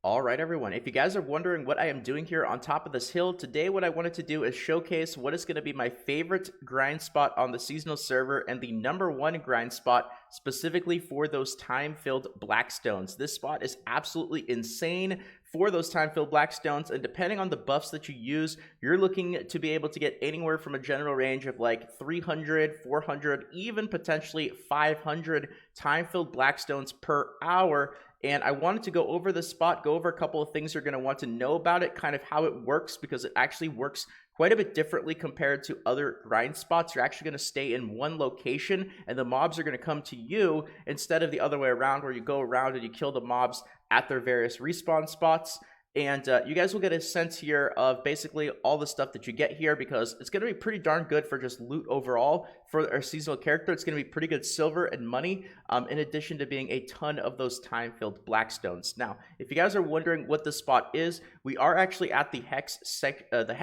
All right, everyone. If you guys are wondering what I am doing here on top of this hill, today what I wanted to do is showcase what is going to be my favorite grind spot on the seasonal server and the #1 grind spot specifically for those time-filled blackstones. This spot is absolutely insane for those time-filled blackstones, and depending on the buffs that you use, you're looking to be able to get anywhere from a general range of like 300, 400, even potentially 500 time-filled blackstones per hour. And I wanted to go over this spot, go over a couple of things you're going to want to know about it, kind of how it works, because it actually works quite a bit differently compared to other grind spots. You're actually going to stay in one location, and the mobs are going to come to you instead of the other way around, where you go around and you kill the mobs at their various respawn spots. And you guys will get a sense here of basically all the stuff that you get here, because it's going to be pretty darn good for just loot overall for our seasonal character. It's going to be pretty good silver and money, in addition to being a ton of those time-filled blackstones. Now, if you guys are wondering what this spot is, we are actually at the Hex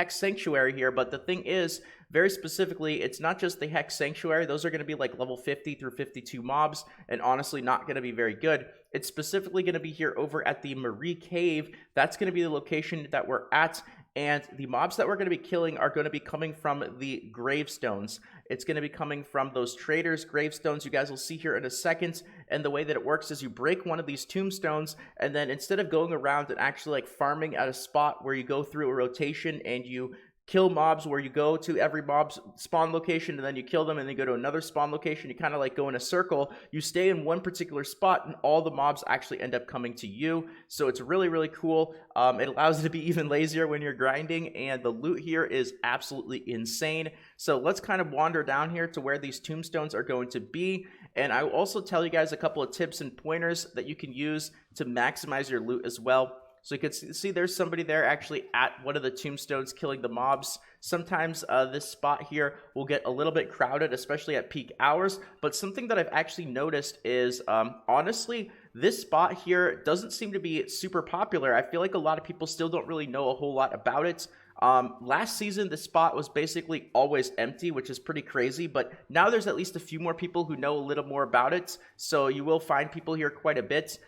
Sanctuary here, but the thing is, very specifically, it's not just the Hex Sanctuary. Those are going to be like level 50 through 52 mobs, and honestly not going to be very good. It's specifically going to be here over at the Marie Cave. That's going to be the location that we're at, and the mobs that we're going to be killing are going to be coming from the gravestones. It's going to be coming from those traders' gravestones. You guys will see here in a second, and the way that it works is you break one of these tombstones, and then instead of going around and actually like farming at a spot where you go through a rotation and you kill mobs, where you go to every mob's spawn location and then you kill them and then you go to another spawn location, you kind of like go in a circle. You stay in one particular spot and all the mobs actually end up coming to you. So it's really, really cool. It allows you to be even lazier when you're grinding, and the loot here is absolutely insane. So let's kind of wander down here to where these tombstones are going to be, and I will also tell you guys a couple of tips and pointers that you can use to maximize your loot as well. So you can see there's somebody there actually at one of the tombstones killing the mobs. Sometimes this spot here will get a little bit crowded, especially at peak hours. But something that I've actually noticed is, honestly, this spot here doesn't seem to be super popular. I feel like a lot of people still don't really know a whole lot about it. Last season, this spot was basically always empty, which is pretty crazy, but now there's at least a few more people who know a little more about it. So you will find people here quite a bit.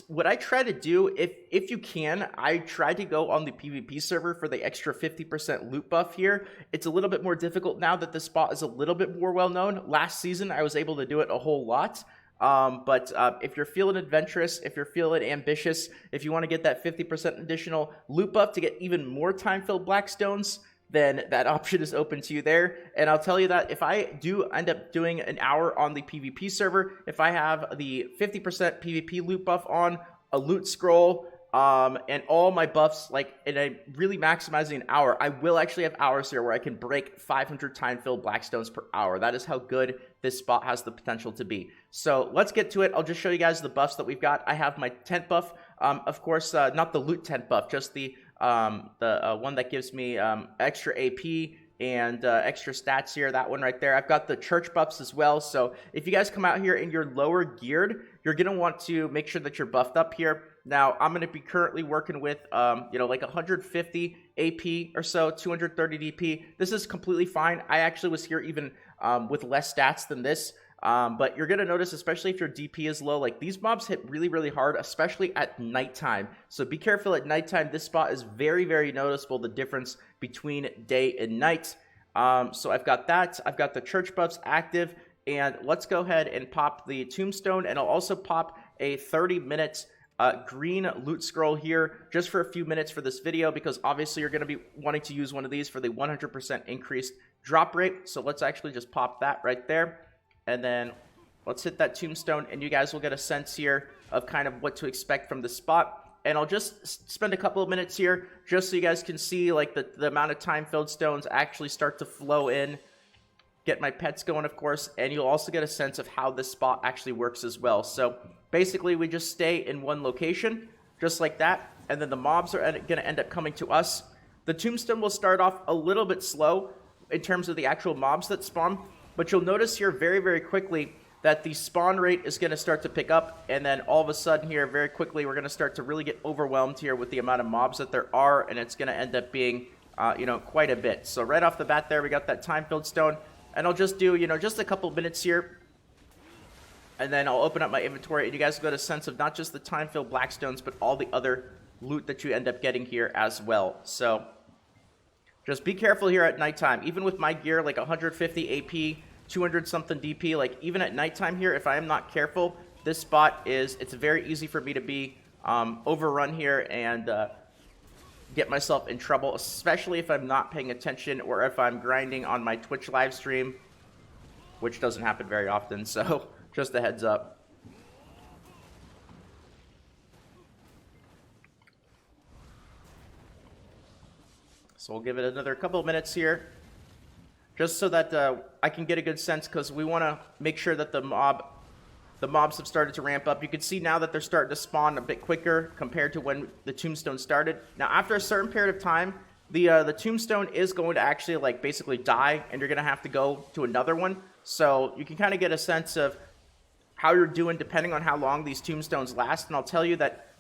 What I try to do, if you can, I try to go on the PvP server for the extra 50% loot buff here. It's a little bit more difficult now that the spot is a little bit more well known. Last season, I was able to do it a whole lot. But if you're feeling adventurous, if you're feeling ambitious, if you want to get that 50% additional loot buff to get even more time-filled blackstones, then that option is open to you there. And I'll tell you that if I do end up doing an hour on the PvP server, if I have the 50% PvP loot buff on, a loot scroll, and all my buffs, like, and I'm really maximizing an hour, I will actually have hours here where I can break 500 time-filled blackstones per hour. That is how good this spot has the potential to be. So let's get to it. I'll just show you guys the buffs that we've got. I have my tent buff, of course, not the loot tent buff, just the one that gives me extra AP and extra stats here, that one right there. I've got the church buffs as well. So if you guys come out here and you're lower geared, you're going to want to make sure that you're buffed up here. Now, I'm going to be currently working with, like 150 AP or so, 230 DP. This is completely fine. I actually was here even with less stats than this. But you're going to notice, especially if your DP is low, like these mobs hit really, really hard, especially at nighttime. So be careful at nighttime. This spot is very, very noticeable, the difference between day and night. So I've got that. I've got the church buffs active. And let's go ahead and pop the tombstone. And I'll also pop a 30-minute green loot scroll here just for a few minutes for this video, because obviously you're going to be wanting to use one of these for the 100% increased drop rate. So let's actually just pop that right there. And then let's hit that tombstone, and you guys will get a sense here of kind of what to expect from the spot. And I'll just spend a couple of minutes here just so you guys can see like the amount of time-filled stones actually start to flow in. Get my pets going, of course, and you'll also get a sense of how this spot actually works as well. So basically, we just stay in one location, just like that, and then the mobs are going to end up coming to us. The tombstone will start off a little bit slow in terms of the actual mobs that spawn, but you'll notice here very, very quickly that the spawn rate is going to start to pick up, and then all of a sudden here, very quickly, we're going to start to really get overwhelmed here with the amount of mobs that there are, and it's going to end up being, quite a bit. So right off the bat there, we got that time-filled stone, and I'll just do, just a couple minutes here And then I'll open up my inventory, and you guys will get a sense of not just the time-filled blackstones, but all the other loot that you end up getting here as well. So just be careful here at nighttime. Even with my gear, like 150 AP, 200 something DP, like even at nighttime here, if I am not careful, this spot it's very easy for me to be overrun here and get myself in trouble, especially if I'm not paying attention or if I'm grinding on my Twitch live stream, which doesn't happen very often. So just a heads up. So we'll give it another couple of minutes here, just so that I can get a good sense, because we want to make sure that the mobs have started to ramp up. You can see now that they're starting to spawn a bit quicker compared to when the tombstone started. Now, after a certain period of time, the tombstone is going to actually like basically die, and you're going to have to go to another one. So you can kind of get a sense of how you're doing depending on how long these tombstones last. And I'll tell you that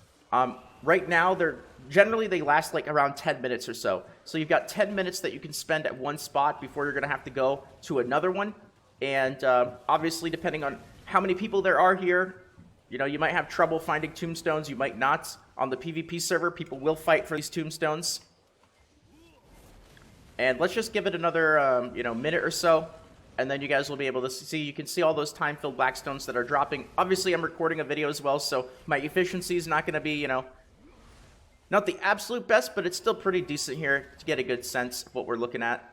right now they last like around 10 minutes or so. So you've got 10 minutes that you can spend at one spot before you're going to have to go to another one. And obviously, depending on how many people there are here, you know, you might have trouble finding tombstones, you might not. On the PvP server, people will fight for these tombstones. And let's just give it another minute or so, and then you guys will be able to see. You can see all those time-filled blackstones that are dropping. Obviously, I'm recording a video as well, so my efficiency is not going to be, not the absolute best, but it's still pretty decent here to get a good sense of what we're looking at.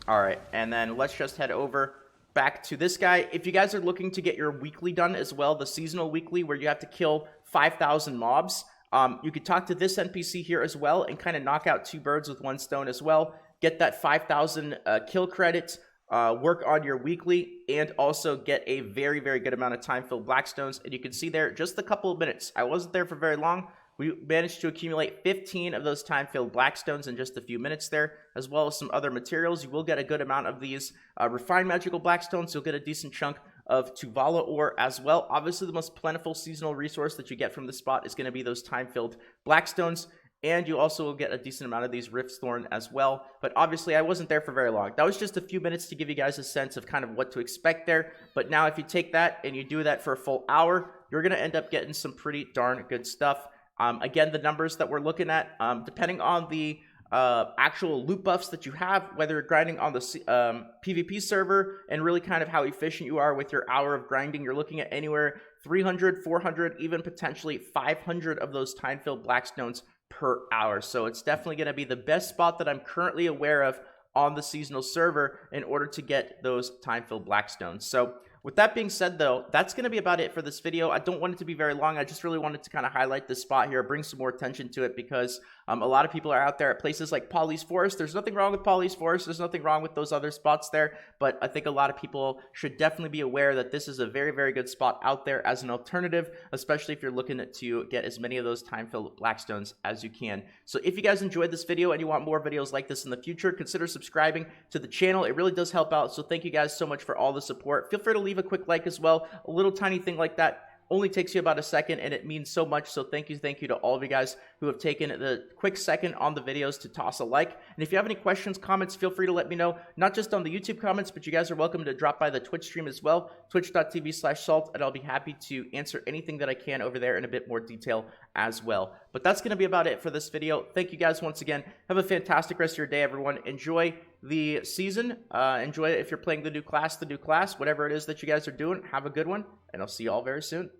All right, and then let's just head over back to this guy. If you guys are looking to get your weekly done as well, the seasonal weekly where you have to kill 5,000 mobs, you could talk to this NPC here as well and kind of knock out 2 birds with 1 stone as well. Get that 5,000 kill credits, work on your weekly, and also get a very, very good amount of time-filled blackstones. And you can see there, just a couple of minutes. I wasn't there for very long. We managed to accumulate 15 of those time-filled blackstones in just a few minutes there, as well as some other materials. You will get a good amount of these refined magical blackstones. You'll get a decent chunk of Tuvala ore as well. Obviously, the most plentiful seasonal resource that you get from this spot is going to be those time-filled blackstones. And you also will get a decent amount of these Riftthorn as well. But obviously, I wasn't there for very long. That was just a few minutes to give you guys a sense of kind of what to expect there. But now if you take that and you do that for a full hour, you're going to end up getting some pretty darn good stuff. Again, the numbers that we're looking at, depending on the actual loot buffs that you have, whether you're grinding on the PvP server and really kind of how efficient you are with your hour of grinding, you're looking at anywhere 300, 400, even potentially 500 of those time-filled blackstones per hour. So it's definitely going to be the best spot that I'm currently aware of on the seasonal server in order to get those time-filled blackstones. So with that being said, though, that's going to be about it for this video. I don't want it to be very long. I just really wanted to kind of highlight this spot here, bring some more attention to it, because a lot of people are out there at places like Polly's Forest. There's nothing wrong with Polly's Forest. There's nothing wrong with those other spots there, but I think a lot of people should definitely be aware that this is a very, very good spot out there as an alternative, especially if you're looking to get as many of those time-filled blackstones as you can. So if you guys enjoyed this video and you want more videos like this in the future, consider subscribing to the channel. It really does help out, so thank you guys so much for all the support. Feel free to leave a quick like as well. A little tiny thing like that only takes you about a second, and it means so much. So thank you to all of you guys who have taken the quick second on the videos to toss a like. And if you have any questions, comments, feel free to let me know, not just on the YouTube comments, but you guys are welcome to drop by the Twitch stream as well, twitch.tv/salt, and I'll be happy to answer anything that I can over there in a bit more detail as well. But that's going to be about it for this video. Thank you guys once again. Have a fantastic rest of your day, everyone. Enjoy the season. Enjoy it if you're playing the new class, whatever it is that you guys are doing. Have a good one, and I'll see you all very soon.